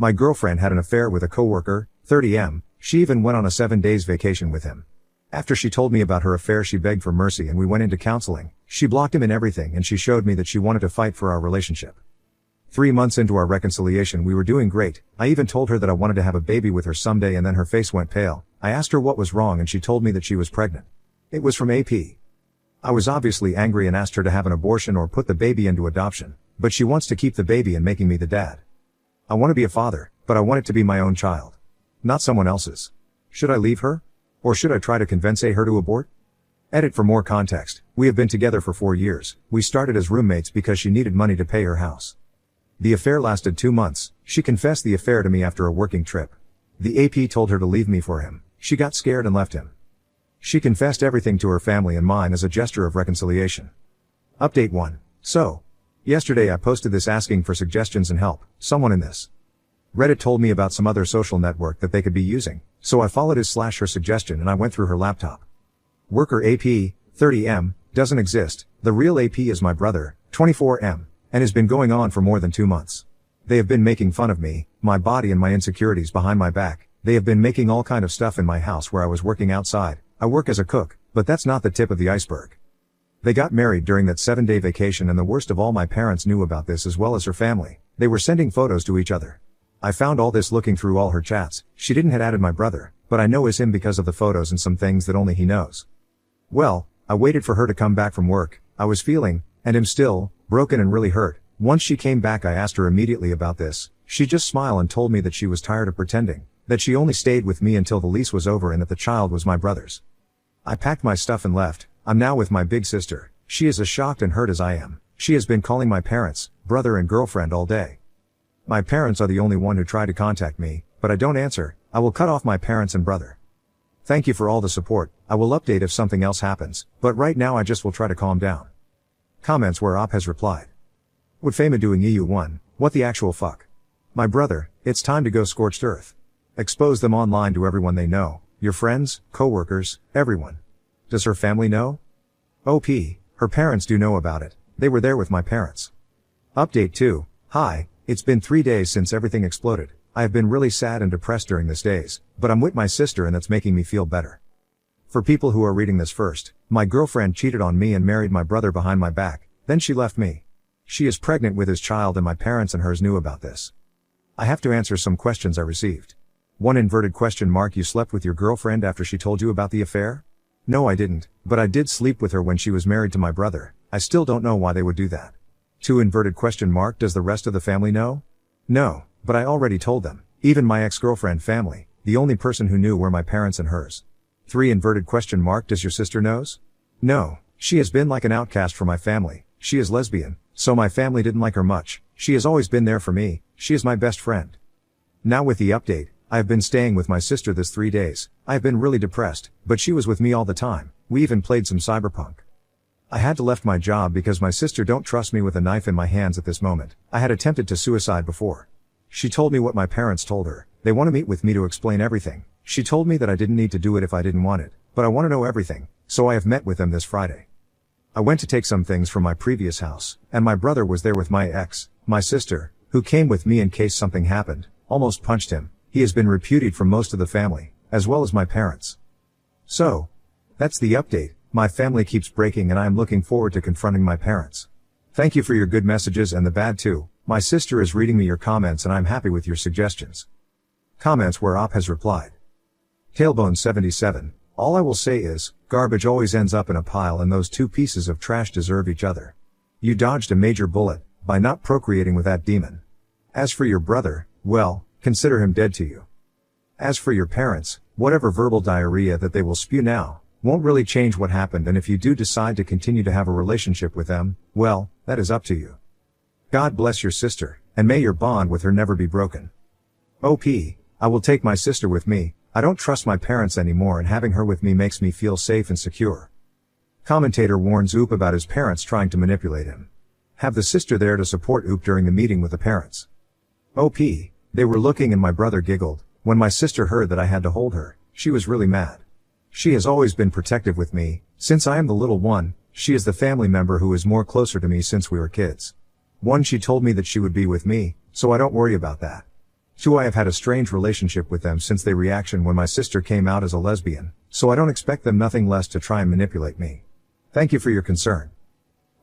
My girlfriend had an affair with a coworker, 30M, she even went on a 7 days vacation with him. After she told me about her affair she begged for mercy and we went into counseling. She blocked him in everything and she showed me that she wanted to fight for our relationship. 3 months into our reconciliation we were doing great. I even told her that I wanted to have a baby with her someday and then her face went pale. I asked her what was wrong and she told me that she was pregnant. It was from AP. I was obviously angry and asked her to have an abortion or put the baby into adoption, but she wants to keep the baby and making me the dad. I want to be a father, but I want it to be my own child. Not someone else's. Should I leave her? Or should I try to convince her to abort? Edit for more context. We have been together for 4 years. We started as roommates because she needed money to pay her house. The affair lasted 2 months. She confessed the affair to me after a working trip. The AP told her to leave me for him. She got scared and left him. She confessed everything to her family and mine as a gesture of reconciliation. Update 1. So, yesterday I posted this asking for suggestions and help. Someone in this Reddit told me about some other social network that they could be using, so I followed his/her suggestion and I went through her laptop. Worker AP, 30M, doesn't exist. The real AP is my brother, 24M, and has been going on for more than 2 months. They have been making fun of me, my body and my insecurities behind my back. They have been making all kind of stuff in my house where I was working outside. I work as a cook, but that's not the tip of the iceberg. They got married during that 7-day vacation and the worst of all, my parents knew about this as well as her family. They were sending photos to each other. I found all this looking through all her chats. She didn't had added my brother, but I know it's him because of the photos and some things that only he knows. Well, I waited for her to come back from work. I was feeling, and am still, broken and really hurt. Once she came back I asked her immediately about this. She just smiled and told me that she was tired of pretending, that she only stayed with me until the lease was over and that the child was my brother's. I packed my stuff and left. I'm now with my big sister. She is as shocked and hurt as I am. She has been calling my parents, brother and girlfriend all day. My parents are the only one who try to contact me, but I don't answer. I will cut off my parents and brother. Thank you for all the support. I will update if something else happens, but right now I just will try to calm down. Comments where Op has replied. What Fama doing EU1, what the actual fuck? My brother, it's time to go scorched earth. Expose them online to everyone they know, your friends, co-workers, everyone. Does her family know? OP, her parents do know about it. They were there with my parents. Update 2, hi, it's been 3 days since everything exploded. I have been really sad and depressed during these days, but I'm with my sister and that's making me feel better. For people who are reading this first, my girlfriend cheated on me and married my brother behind my back, then she left me. She is pregnant with his child and my parents and hers knew about this. I have to answer some questions I received. One inverted question mark, you slept with your girlfriend after she told you about the affair? No, I didn't, but I did sleep with her when she was married to my brother. I still don't know why they would do that. 2 inverted question mark, does the rest of the family know? No, but I already told them, even my ex-girlfriend family, the only person who knew were my parents and hers. 3 inverted question mark, does your sister knows? No, she has been like an outcast for my family. She is lesbian, so my family didn't like her much. She has always been there for me. She is my best friend. Now with the update, I have been staying with my sister this 3 days. I have been really depressed, but she was with me all the time. We even played some cyberpunk. I had to left my job because my sister don't trust me with a knife in my hands at this moment. I had attempted to suicide before. She told me what my parents told her. They want to meet with me to explain everything. She told me that I didn't need to do it if I didn't want it, but I want to know everything, so I have met with them this Friday. I went to take some things from my previous house, and my brother was there with my ex. My sister, who came with me in case something happened, almost punched him. He has been repudiated from most of the family, as well as my parents. So, that's the update. My family keeps breaking and I am looking forward to confronting my parents. Thank you for your good messages and the bad too. My sister is reading me your comments and I'm happy with your suggestions. Comments where Op has replied. Tailbone 77, all I will say is, garbage always ends up in a pile and those 2 pieces of trash deserve each other. You dodged a major bullet, by not procreating with that demon. As for your brother, well, consider him dead to you. As for your parents, whatever verbal diarrhea that they will spew now, won't really change what happened, and if you do decide to continue to have a relationship with them, well, that is up to you. God bless your sister, and may your bond with her never be broken. OP, I will take my sister with me. I don't trust my parents anymore and having her with me makes me feel safe and secure. Commentator warns Oop about his parents trying to manipulate him. Have the sister there to support Oop during the meeting with the parents. OP, they were looking and my brother giggled. When my sister heard that I had to hold her, she was really mad. She has always been protective with me, since I am the little one. She is the family member who is more closer to me since we were kids. 1, she told me that she would be with me, so I don't worry about that. 2. I have had a strange relationship with them since their reaction when my sister came out as a lesbian, so I don't expect them nothing less to try and manipulate me. Thank you for your concern.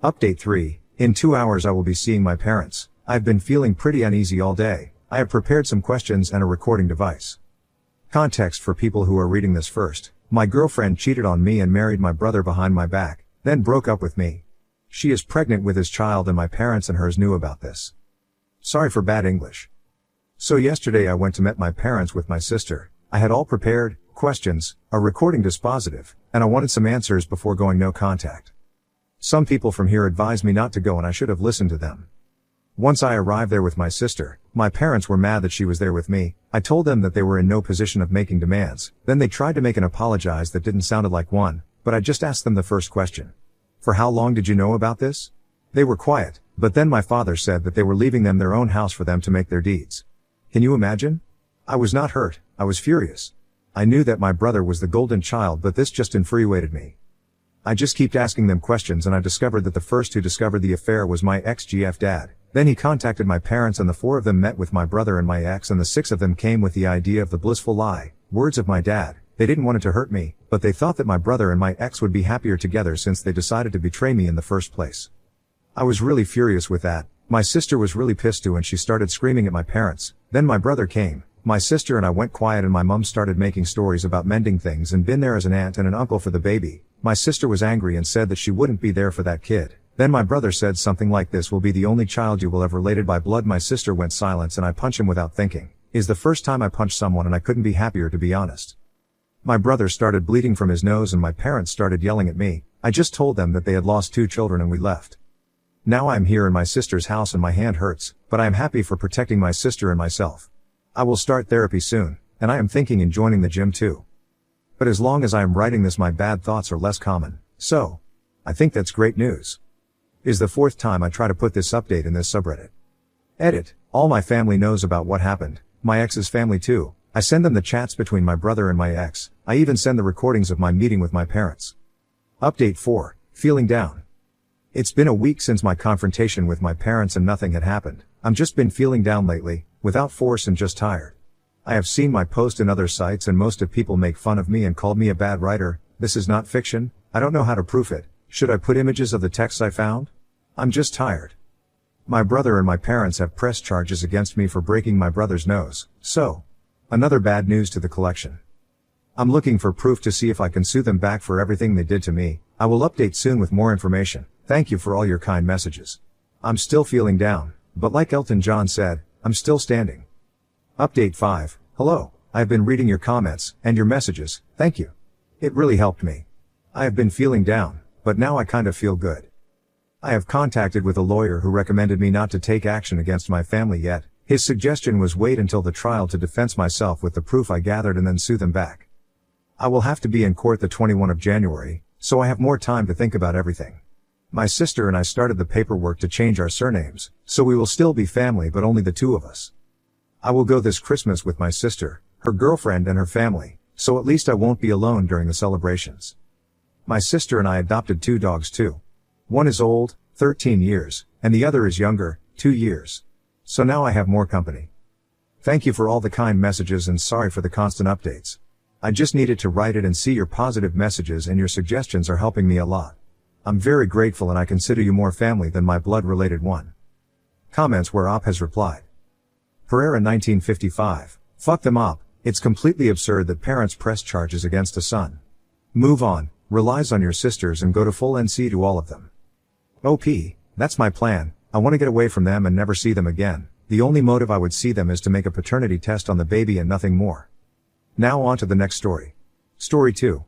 Update 3. In 2 hours I will be seeing my parents. I've been feeling pretty uneasy all day. I have prepared some questions and a recording device. Context for people who are reading this first. My girlfriend cheated on me and married my brother behind my back, then broke up with me. She is pregnant with his child and my parents and hers knew about this. Sorry for bad English. So yesterday I went to meet my parents with my sister. I had all prepared, questions, a recording dispositive, and I wanted some answers before going no contact. Some people from here advised me not to go and I should have listened to them. Once I arrived there with my sister, my parents were mad that she was there with me. I told them that they were in no position of making demands. Then they tried to make an apologize that didn't sound like one, but I just asked them the first question. For how long did you know about this? They were quiet, but then my father said that they were leaving them their own house for them to make their deeds. Can you imagine? I was not hurt, I was furious. I knew that my brother was the golden child, but this just infuriated me. I just kept asking them questions and I discovered that the first who discovered the affair was my ex-GF dad. Then he contacted my parents and the 4 of them met with my brother and my ex and the 6 of them came with the idea of the blissful lie. Words of my dad. They didn't want it to hurt me, but they thought that my brother and my ex would be happier together since they decided to betray me in the first place. I was really furious with that. My sister was really pissed too and she started screaming at my parents. Then my brother came. My sister and I went quiet and my mom started making stories about mending things and been there as an aunt and an uncle for the baby. My sister was angry and said that she wouldn't be there for that kid. Then my brother said something like, "This will be the only child you will have related by blood." My sister went silent and I punched him without thinking. Is the first time I punched someone and I couldn't be happier to be honest. My brother started bleeding from his nose and my parents started yelling at me. I just told them that they had lost 2 children and we left. Now I am here in my sister's house and my hand hurts, but I am happy for protecting my sister and myself. I will start therapy soon, and I am thinking in joining the gym too. But as long as I am writing this my bad thoughts are less common, so I think that's great news. Is the 4th time I try to put this update in this subreddit. Edit. All my family knows about what happened, my ex's family too. I send them the chats between my brother and my ex. I even send the recordings of my meeting with my parents. Update 4. Feeling down. It's been a week since my confrontation with my parents and nothing had happened. I'm just been feeling down lately, without force and just tired. I have seen my post in other sites and most of people make fun of me and called me a bad writer. This is not fiction. I don't know how to proof it. Should I put images of the texts I found? I'm just tired. My brother and my parents have pressed charges against me for breaking my brother's nose, so another bad news to the collection. I'm looking for proof to see if I can sue them back for everything they did to me. I will update soon with more information. Thank you for all your kind messages. I'm still feeling down, but like Elton John said, I'm still standing. Update 5. Hello, I have been reading your comments and your messages, thank you. It really helped me. I have been feeling down, but now I kind of feel good. I have contacted with a lawyer who recommended me not to take action against my family yet. His suggestion was wait until the trial to defense myself with the proof I gathered and then sue them back. I will have to be in court the 21st of January, so I have more time to think about everything. My sister and I started the paperwork to change our surnames, so we will still be family but only the 2 of us. I will go this Christmas with my sister, her girlfriend and her family, so at least I won't be alone during the celebrations. My sister and I adopted 2 dogs too. One is old, 13 years, and the other is younger, 2 years. So now I have more company. Thank you for all the kind messages and sorry for the constant updates. I just needed to write it and see your positive messages and your suggestions are helping me a lot. I'm very grateful and I consider you more family than my blood-related one. Comments where Op has replied. Pereira 1955. Fuck them Op, it's completely absurd that parents press charges against a son. Move on, relies on your sisters and go to full NC to all of them. OP, that's my plan, I want to get away from them and never see them again. The only motive I would see them is to make a paternity test on the baby and nothing more. Now on to the next story. Story 2.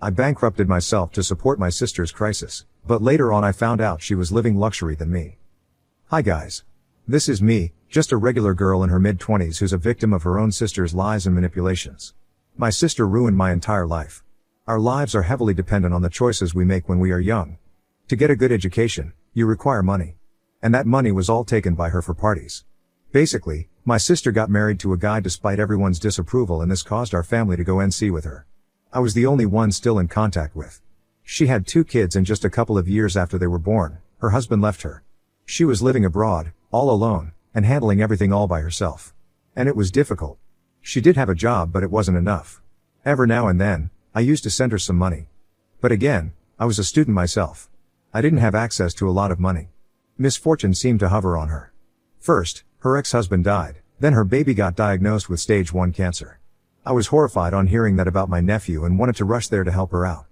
I bankrupted myself to support my sister's crisis, but later on I found out she was living luxury than me. Hi guys. This is me, just a regular girl in her mid-20s who's a victim of her own sister's lies and manipulations. My sister ruined my entire life. Our lives are heavily dependent on the choices we make when we are young. To get a good education, you require money. And that money was all taken by her for parties. Basically, my sister got married to a guy despite everyone's disapproval and this caused our family to go NC with her. I was the only one still in contact with. She had 2 kids and just a couple of years after they were born, her husband left her. She was living abroad, all alone, and handling everything all by herself. And it was difficult. She did have a job, but it wasn't enough. Every now and then, I used to send her some money. But again, I was a student myself. I didn't have access to a lot of money. Misfortune seemed to hover on her. First, her ex-husband died, then her baby got diagnosed with stage 1 cancer. I was horrified on hearing that about my nephew and wanted to rush there to help her out.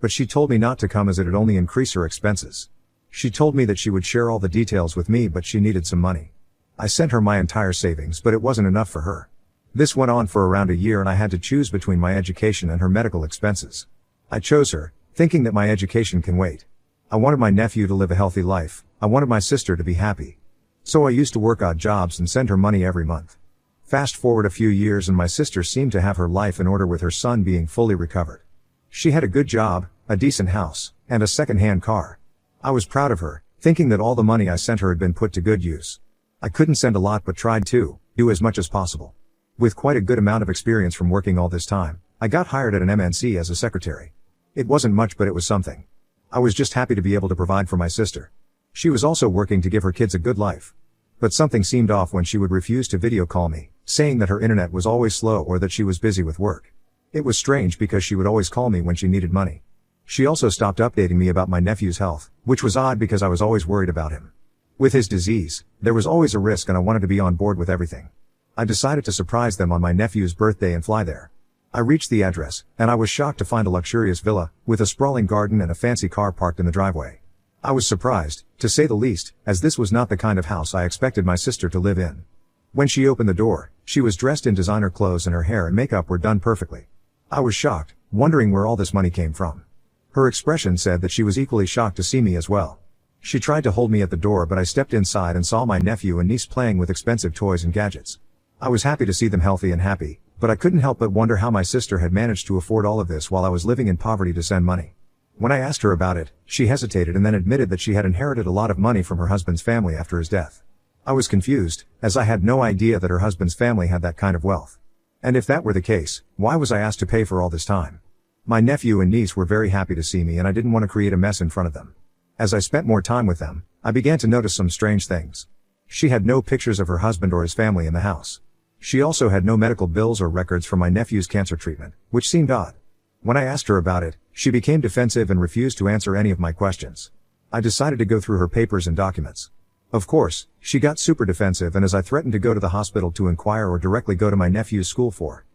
But she told me not to come as it'd only increase her expenses. She told me that she would share all the details with me, but she needed some money. I sent her my entire savings, but it wasn't enough for her. This went on for around a year and I had to choose between my education and her medical expenses. I chose her, thinking that my education can wait. I wanted my nephew to live a healthy life. I wanted my sister to be happy. So I used to work odd jobs and send her money every month. Fast forward a few years and my sister seemed to have her life in order with her son being fully recovered. She had a good job, a decent house, and a second-hand car. I was proud of her, thinking that all the money I sent her had been put to good use. I couldn't send a lot but tried to do as much as possible. With quite a good amount of experience from working all this time, I got hired at an MNC as a secretary. It wasn't much, but it was something. I was just happy to be able to provide for my sister. She was also working to give her kids a good life. But something seemed off when she would refuse to video call me, saying that her internet was always slow or that she was busy with work. It was strange because she would always call me when she needed money. She also stopped updating me about my nephew's health, which was odd because I was always worried about him. With his disease, there was always a risk and I wanted to be on board with everything. I decided to surprise them on my nephew's birthday and fly there. I reached the address, and I was shocked to find a luxurious villa, with a sprawling garden and a fancy car parked in the driveway. I was surprised, to say the least, as this was not the kind of house I expected my sister to live in. When she opened the door, she was dressed in designer clothes and her hair and makeup were done perfectly. I was shocked, wondering where all this money came from. Her expression said that she was equally shocked to see me as well. She tried to hold me at the door, but I stepped inside and saw my nephew and niece playing with expensive toys and gadgets. I was happy to see them healthy and happy, but I couldn't help but wonder how my sister had managed to afford all of this while I was living in poverty to send money. When I asked her about it, she hesitated and then admitted that she had inherited a lot of money from her husband's family after his death. I was confused, as I had no idea that her husband's family had that kind of wealth. And if that were the case, why was I asked to pay for all this time? My nephew and niece were very happy to see me and I didn't want to create a mess in front of them. As I spent more time with them, I began to notice some strange things. She had no pictures of her husband or his family in the house. She also had no medical bills or records from my nephew's cancer treatment, which seemed odd. When I asked her about it, she became defensive and refused to answer any of my questions. I decided to go through her papers and documents. Of course, she got super defensive, and as I threatened to go to the hospital to inquire or directly go to my nephew's school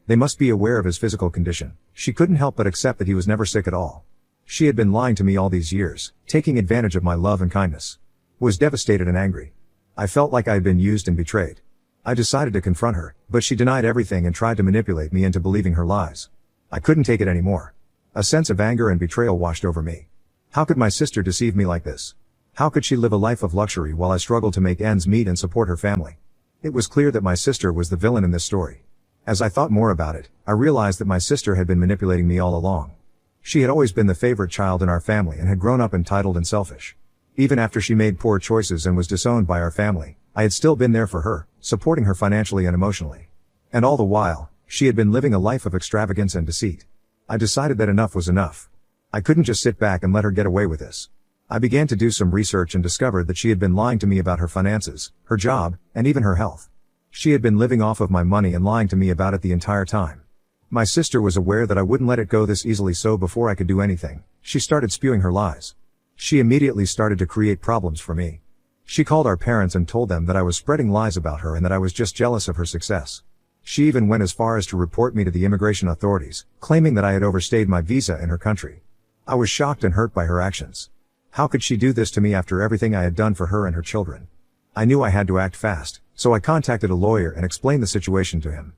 they must be aware of his physical condition, she couldn't help but accept that he was never sick at all. She had been lying to me all these years, taking advantage of my love and kindness. Was devastated and angry. I felt like I had been used and betrayed. I decided to confront her, but she denied everything and tried to manipulate me into believing her lies. I couldn't take it anymore. A sense of anger and betrayal washed over me. How could my sister deceive me like this? How could she live a life of luxury while I struggled to make ends meet and support her family? It was clear that my sister was the villain in this story. As I thought more about it, I realized that my sister had been manipulating me all along. She had always been the favorite child in our family and had grown up entitled and selfish. Even after she made poor choices and was disowned by our family, I had still been there for her, supporting her financially and emotionally. And all the while, she had been living a life of extravagance and deceit. I decided that enough was enough. I couldn't just sit back and let her get away with this. I began to do some research and discovered that she had been lying to me about her finances, her job, and even her health. She had been living off of my money and lying to me about it the entire time. My sister was aware that I wouldn't let it go this easily, so before I could do anything, she started spewing her lies. She immediately started to create problems for me. She called our parents and told them that I was spreading lies about her and that I was just jealous of her success. She even went as far as to report me to the immigration authorities, claiming that I had overstayed my visa in her country. I was shocked and hurt by her actions. How could she do this to me after everything I had done for her and her children? I knew I had to act fast, so I contacted a lawyer and explained the situation to him.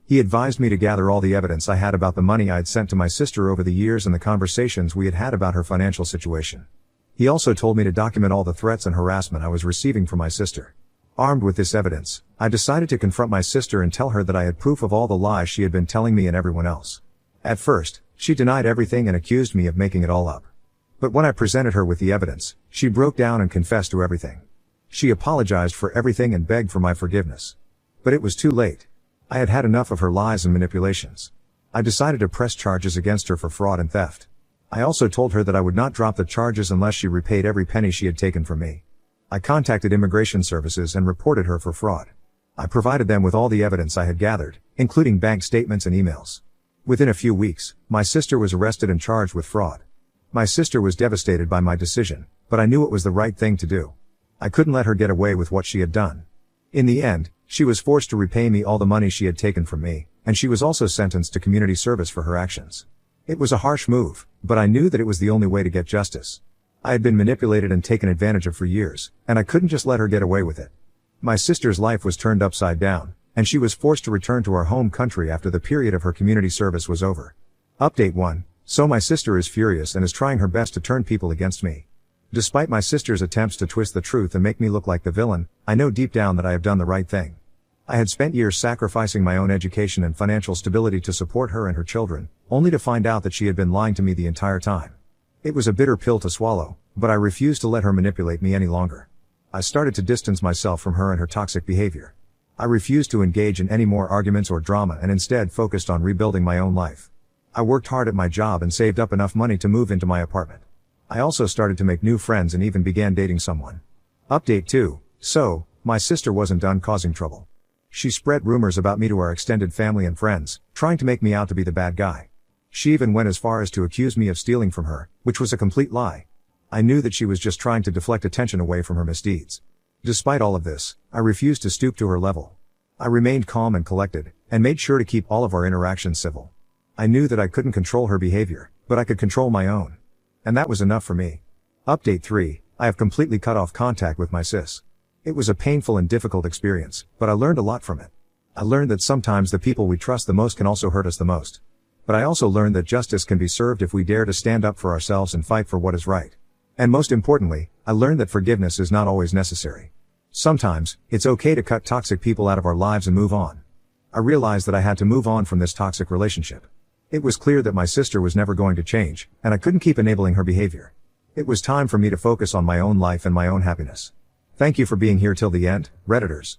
He advised me to gather all the evidence I had about the money I had sent to my sister over the years and the conversations we had had about her financial situation. He also told me to document all the threats and harassment I was receiving from my sister. Armed with this evidence, I decided to confront my sister and tell her that I had proof of all the lies she had been telling me and everyone else. At first, she denied everything and accused me of making it all up. But when I presented her with the evidence, she broke down and confessed to everything. She apologized for everything and begged for my forgiveness. But it was too late. I had had enough of her lies and manipulations. I decided to press charges against her for fraud and theft. I also told her that I would not drop the charges unless she repaid every penny she had taken from me. I contacted immigration services and reported her for fraud. I provided them with all the evidence I had gathered, including bank statements and emails. Within a few weeks, my sister was arrested and charged with fraud. My sister was devastated by my decision, but I knew it was the right thing to do. I couldn't let her get away with what she had done. In the end, she was forced to repay me all the money she had taken from me, and she was also sentenced to community service for her actions. It was a harsh move, but I knew that it was the only way to get justice. I had been manipulated and taken advantage of for years, and I couldn't just let her get away with it. My sister's life was turned upside down, and she was forced to return to our home country after the period of her community service was over. Update 1. So my sister is furious and is trying her best to turn people against me. Despite my sister's attempts to twist the truth and make me look like the villain, I know deep down that I have done the right thing. I had spent years sacrificing my own education and financial stability to support her and her children, only to find out that she had been lying to me the entire time. It was a bitter pill to swallow, but I refused to let her manipulate me any longer. I started to distance myself from her and her toxic behavior. I refused to engage in any more arguments or drama and instead focused on rebuilding my own life. I worked hard at my job and saved up enough money to move into my apartment. I also started to make new friends and even began dating someone. Update 2. So, my sister wasn't done causing trouble. She spread rumors about me to our extended family and friends, trying to make me out to be the bad guy. She even went as far as to accuse me of stealing from her, which was a complete lie. I knew that she was just trying to deflect attention away from her misdeeds. Despite all of this, I refused to stoop to her level. I remained calm and collected, and made sure to keep all of our interactions civil. I knew that I couldn't control her behavior, but I could control my own. And that was enough for me. Update 3. I have completely cut off contact with my sis. It was a painful and difficult experience, but I learned a lot from it. I learned that sometimes the people we trust the most can also hurt us the most. But I also learned that justice can be served if we dare to stand up for ourselves and fight for what is right. And most importantly, I learned that forgiveness is not always necessary. Sometimes, it's okay to cut toxic people out of our lives and move on. I realized that I had to move on from this toxic relationship. It was clear that my sister was never going to change, and I couldn't keep enabling her behavior. It was time for me to focus on my own life and my own happiness. Thank you for being here till the end, Redditors.